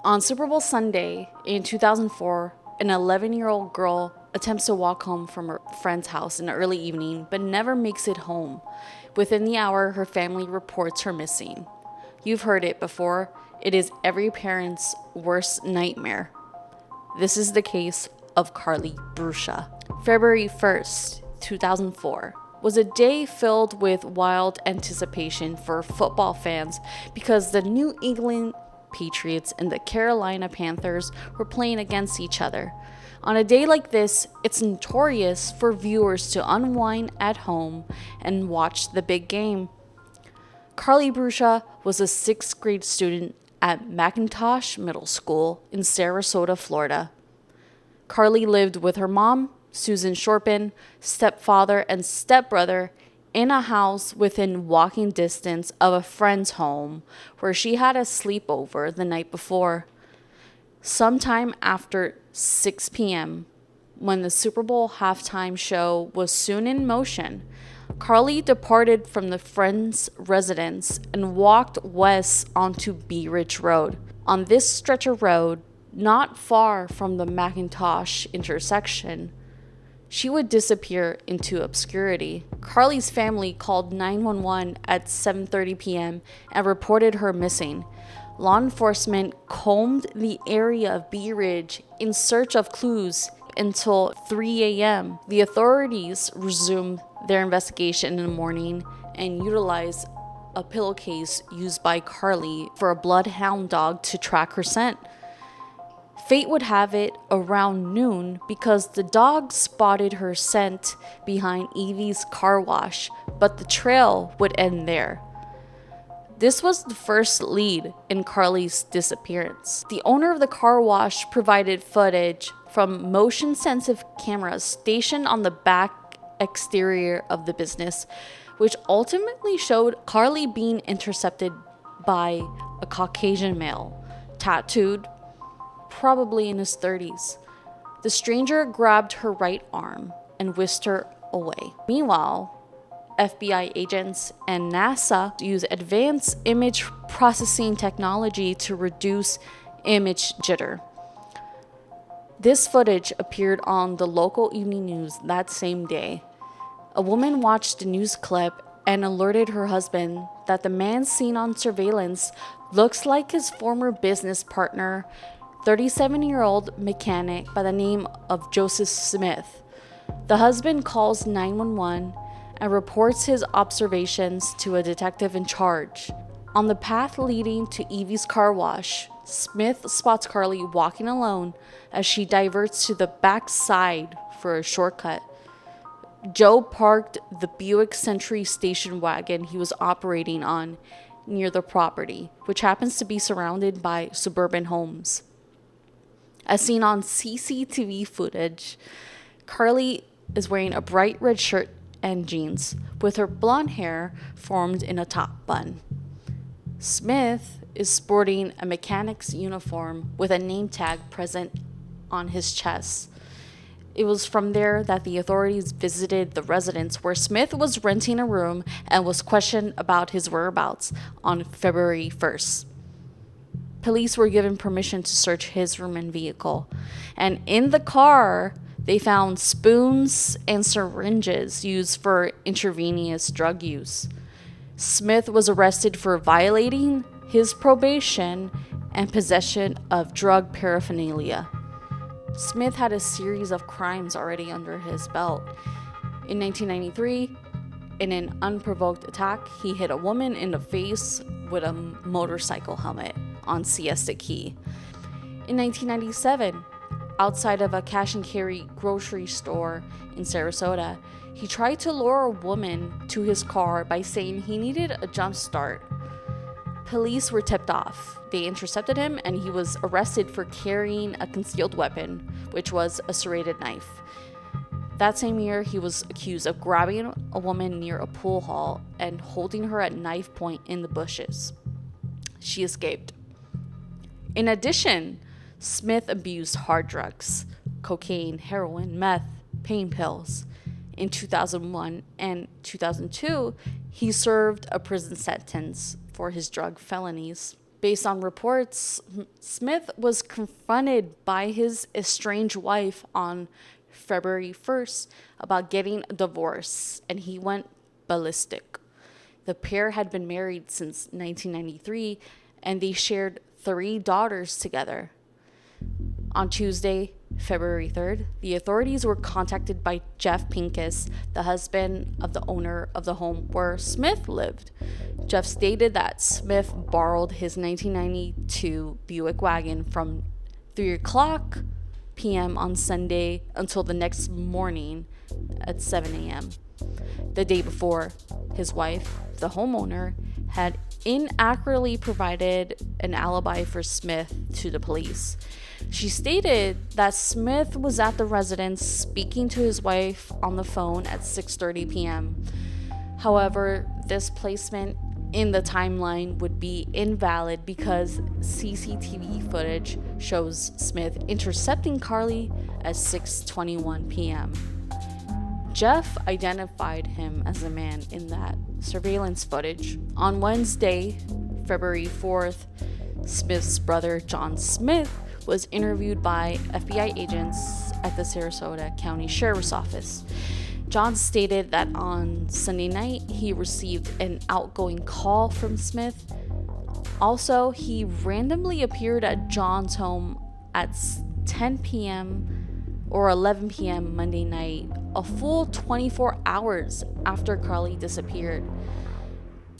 On Superbowl Sunday in 2004, an 11-year-old girl attempts to walk home from her friend's house in the early evening but never makes it home. Within the hour, her family reports her missing. You've heard it before. It is every parent's worst nightmare. This is the case of Carlie Brucia. February 1st, 2004 was a day filled with wild anticipation for football fans because the New England Patriots and the Carolina Panthers were playing against each other. On a day like this, it's notorious for viewers to unwind at home and watch the big game. Carlie Brucia was a 6th grade student at McIntosh Middle School in Sarasota, Florida. Carlie lived with her mom, Susan Shorpen, stepfather, and stepbrother in a house within walking distance of a friend's home where she had a sleepover the night before. Sometime after 6 p.m., when the Super Bowl halftime show was soon in motion, Carlie departed from the friend's residence and walked west onto Bee Ridge Road. On this stretch of road, not far from the McIntosh intersection, she would disappear into obscurity. Carlie's family called 911 at 7:30 p.m. and reported her missing. Law enforcement combed the area of Bee Ridge in search of clues until 3 a.m. The authorities resumed their investigation in the morning and utilized a pillowcase used by Carlie for a bloodhound dog to track her scent. Fate would have it around noon because the dog spotted her scent behind Evie's car wash, but the trail would end there. This was the first lead in Carlie's disappearance. The owner of the car wash provided footage from motion-sensitive cameras stationed on the back exterior of the business, which ultimately showed Carlie being intercepted by a Caucasian male, tattooed, probably in his 30s. The stranger grabbed her right arm and whisked her away. Meanwhile, FBI agents and NASA use advanced image processing technology to reduce image jitter. This footage appeared on the local evening news that same day. A woman watched the news clip and alerted her husband that the man seen on surveillance looks like his former business partner, 37-year-old mechanic by the name of Joseph Smith. The husband calls 911 and reports his observations to a detective in charge. On the path leading to Evie's car wash, Smith spots Carlie walking alone as she diverts to the back side for a shortcut. Joe parked the Buick Century station wagon he was operating on near the property, which happens to be surrounded by suburban homes. As seen on CCTV footage, Carlie is wearing a bright red shirt and jeans, with her blonde hair formed in a top bun. Smith is sporting a mechanic's uniform with a name tag present on his chest. It was from there that the authorities visited the residence where Smith was renting a room and was questioned about his whereabouts on February 1st. Police were given permission to search his room and vehicle, and in the car, they found spoons and syringes used for intravenous drug use. Smith was arrested for violating his probation and possession of drug paraphernalia. Smith had a series of crimes already under his belt. In 1993, in an unprovoked attack, he hit a woman in the face with a motorcycle helmet on Siesta Key. In 1997, outside of a cash and carry grocery store in Sarasota, he tried to lure a woman to his car by saying he needed a jump start. Police were tipped off. They intercepted him and he was arrested for carrying a concealed weapon, which was a serrated knife. That same year, he was accused of grabbing a woman near a pool hall and holding her at knife point in the bushes. She escaped. In addition, Smith abused hard drugs, cocaine, heroin, meth, pain pills. In 2001 and 2002, he served a prison sentence for his drug felonies. Based on reports, Smith was confronted by his estranged wife on February 1st about getting a divorce, and he went ballistic. The pair had been married since 1993, and they shared 3 daughters together. On Tuesday, February 3rd, the authorities were contacted by Jeff Pincus, the husband of the owner of the home where Smith lived. Jeff stated that Smith borrowed his 1992 Buick wagon from 3 o'clock p.m. on Sunday until the next morning at 7 a.m. The day before, his wife, the homeowner, had inaccurately provided an alibi for Smith to the police. She stated that Smith was at the residence speaking to his wife on the phone at 6:30 p.m. However, this placement in the timeline would be invalid because CCTV footage shows Smith intercepting Carlie at 6:21 p.m. Jeff identified him as the man in that surveillance footage. On Wednesday, February 4th, Smith's brother, John Smith, was interviewed by FBI agents at the Sarasota County Sheriff's Office. John stated that on Sunday night, he received an outgoing call from Smith. Also, he randomly appeared at John's home at 10 p.m. or 11 p.m. Monday night, a full 24 hours after Carlie disappeared.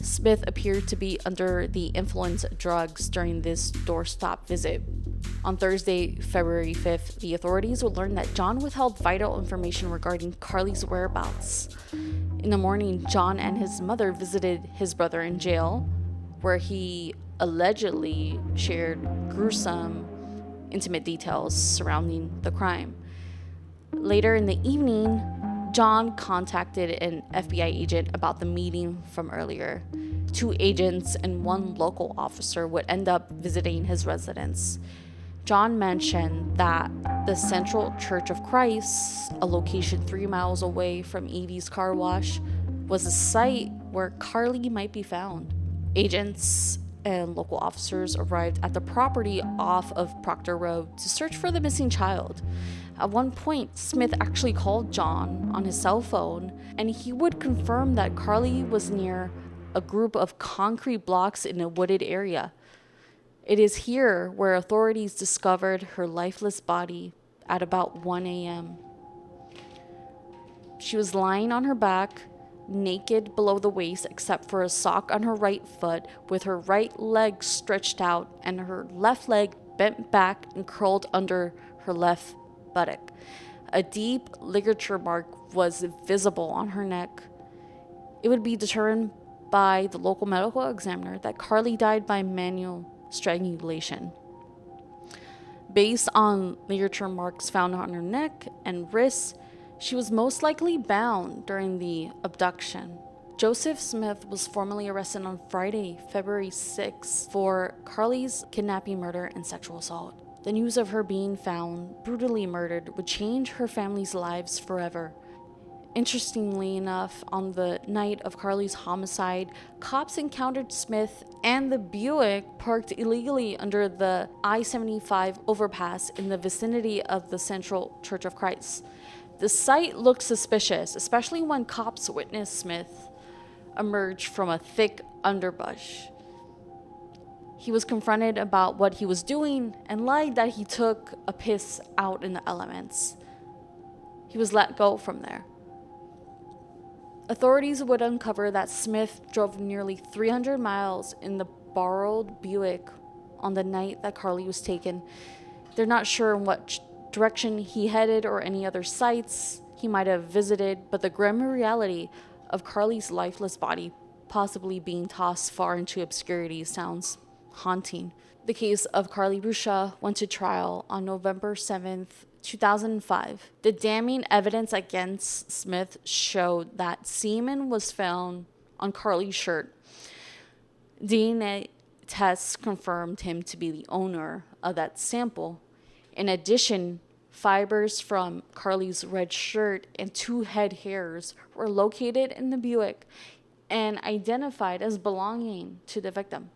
Smith appeared to be under the influence of drugs during this doorstop visit. On Thursday, February 5th, the authorities would learn that John withheld vital information regarding Carlie's whereabouts. In the morning, John and his mother visited his brother in jail, where he allegedly shared gruesome, intimate details surrounding the crime. Later in the evening, John contacted an FBI agent about the meeting from earlier. 2 agents and 1 local officer would end up visiting his residence. John mentioned that the Central Church of Christ, a location 3 miles away from Edie's car wash, was a site where Carlie might be found. Agents and local officers arrived at the property off of Proctor Road to search for the missing child. At one point, Smith actually called John on his cell phone, and he would confirm that Carlie was near a group of concrete blocks in a wooded area. It is here where authorities discovered her lifeless body at about 1 a.m. She was lying on her back, naked below the waist except for a sock on her right foot, with her right leg stretched out and her left leg bent back and curled under her left buttock. A deep ligature mark was visible on her neck. It would be determined by the local medical examiner that Carlie died by manual strangulation. Based on ligature marks found on her neck and wrists, she was most likely bound during the abduction. Joseph Smith was formally arrested on Friday, February 6th, for Carlie's kidnapping, murder, and sexual assault. The news of her being found brutally murdered would change her family's lives forever. Interestingly enough, on the night of Carlie's homicide, cops encountered Smith and the Buick parked illegally under the I-75 overpass in the vicinity of the Central Church of Christ. The site looked suspicious, especially when cops witnessed Smith emerge from a thick underbrush. He was confronted about what he was doing and lied that he took a piss out in the elements. He was let go from there. Authorities would uncover that Smith drove nearly 300 miles in the borrowed Buick on the night that Carlie was taken. They're not sure in what direction he headed or any other sites he might have visited, but the grim reality of Carlie's lifeless body possibly being tossed far into obscurity sounds haunting. The case of Carlie Brucia went to trial on November 7th, 2005. The damning evidence against Smith showed that semen was found on Carlie's shirt. DNA tests confirmed him to be the owner of that sample. In addition, fibers from Carlie's red shirt and 2 head hairs were located in the Buick and identified as belonging to the victim.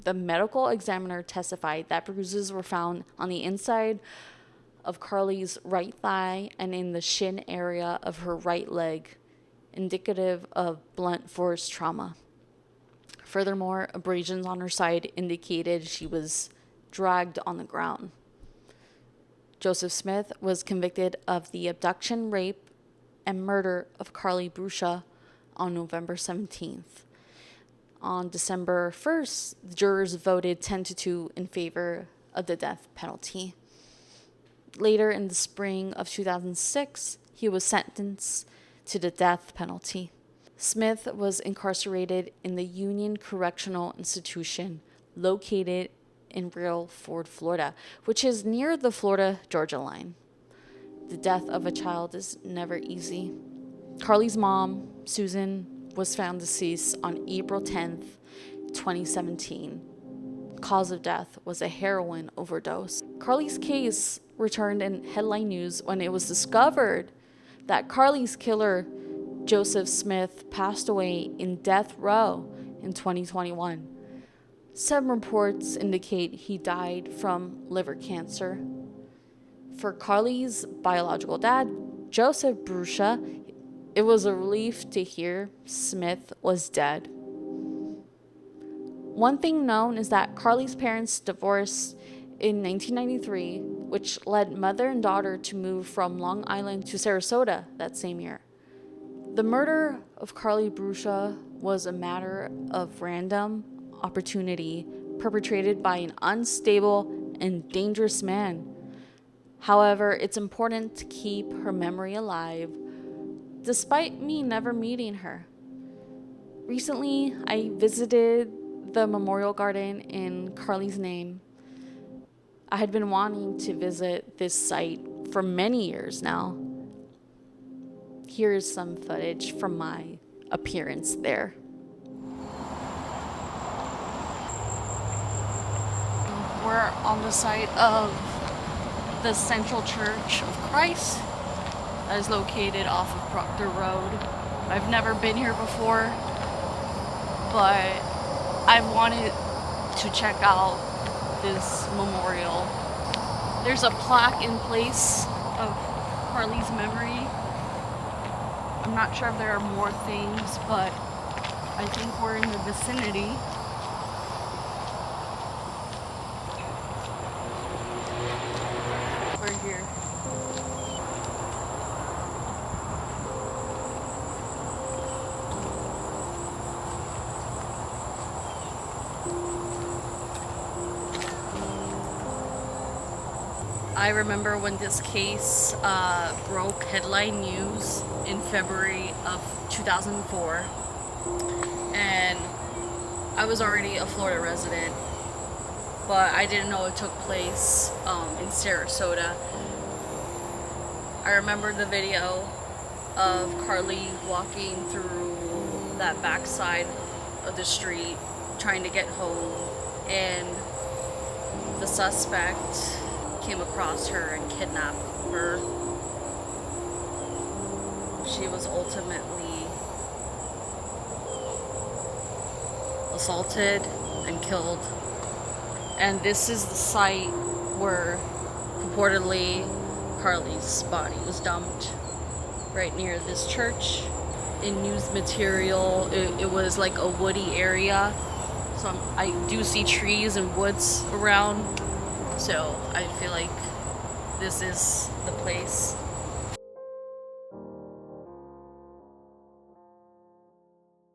The medical examiner testified that bruises were found on the inside of Carlie's right thigh and in the shin area of her right leg, indicative of blunt force trauma. Furthermore, abrasions on her side indicated she was dragged on the ground. Joseph Smith was convicted of the abduction, rape, and murder of Carlie Brucia on November 17th. On December 1st, the jurors voted 10-2 in favor of the death penalty. Later in the spring of 2006, he was sentenced to the death penalty. Smith was incarcerated in the Union Correctional Institution located in Real Ford, Florida, which is near the Florida-Georgia line. The death of a child is never easy. Carlie's mom, Susan, was found deceased on April 10th, 2017. Cause of death was a heroin overdose. Carlie's case returned in headline news when it was discovered that Carlie's killer, Joseph Smith, passed away in death row in 2021. Some reports indicate he died from liver cancer. For Carlie's biological dad, Joseph Brucia, it was a relief to hear Smith was dead. One thing known is that Carlie's parents divorced in 1993, which led mother and daughter to move from Long Island to Sarasota that same year. The murder of Carlie Brucia was a matter of random opportunity perpetrated by an unstable and dangerous man. However, it's important to keep her memory alive, despite me never meeting her. Recently, I visited the memorial garden in Carlie's name. I had been wanting to visit this site for many years now. Here's some footage from my appearance there. We're on the site of the Central Church of Christ that is located off of Proctor Road. I've never been here before, but I've wanted to check out this memorial. There's a plaque in place of Carlie's memory. I'm not sure if there are more things, but I think we're in the vicinity. We're here. I remember when this case broke headline news in February of 2004, and I was already a Florida resident, but I didn't know it took place in Sarasota. I remember the video of Carlie walking through that backside of the street trying to get home, and the suspect came across her and kidnapped her. She was ultimately assaulted and killed. And this is the site where purportedly Carlie's body was dumped, right near this church. In news material, it was like a woody area, so I do see trees and woods around. So I feel like this is the place.